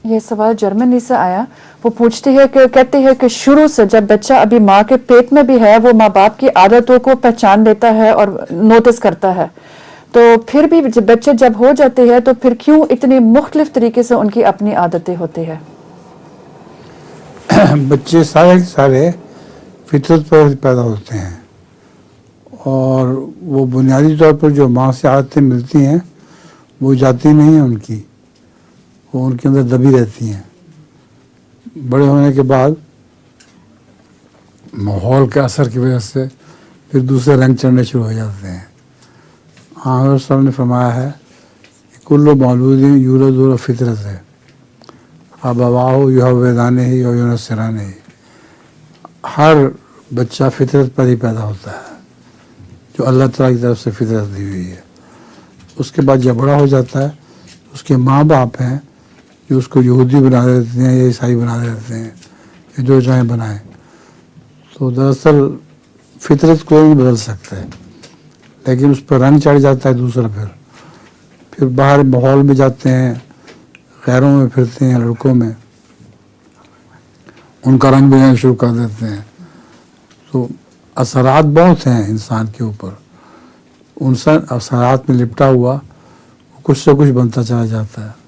یہ سوال جرمنی سے آیا. وہ پوچھتی ہے کہ کہتے ہیں کہ شروع سے جب بچہ ابھی ماں کے پیٹ میں بھی ہے وہ ماں باپ کی عادتوں کو پہچان لیتا ہے اور نوٹس کرتا ہے، تو پھر بھی بچے جب ہو جاتے ہیں تو پھر کیوں اتنی مختلف طریقے سے ان کی اپنی عادتیں ہوتی ہیں؟ بچے سارے فطرت پر پیدا ہوتے ہیں، اور وہ بنیادی طور پر جو ماں سے عادتیں ملتی ہیں وہ جاتی نہیں ہیں ان کی، وہ ان کے اندر دبی رہتی ہیں. بڑے ہونے کے بعد ماحول کے اثر کی وجہ سے پھر دوسرے رنگ چڑھنے شروع ہو جاتے ہیں. حضرت صاحب نے فرمایا ہے کہ کل مولود یولد فطرت ہے، ابواہ یحودانہ ہی اور ینصرانہ ہی. ہر بچہ فطرت پر ہی پیدا ہوتا ہے جو اللہ تعالیٰ کی طرف سے فطرت دی ہوئی ہے. اس کے بعد جب بڑا ہو جاتا ہے اس کے ماں باپ ہیں جو اس کو یہودی بنا دیتے ہیں یا عیسائی بنا دیتے ہیں یا جو چاہیں بنائیں. تو دراصل فطرت کوئی نہیں بدل سکتا ہے، لیکن اس پر رنگ چڑھ جاتا ہے دوسرا. پھر باہر ماحول میں جاتے ہیں، غیروں میں پھرتے ہیں، لڑکوں میں ان کا رنگ بنانا شروع کر دیتے ہیں. تو اثرات بہت ہیں انسان کے اوپر، ان اثرات میں لپٹا ہوا وہ کچھ سے کچھ بنتا چلا جاتا ہے.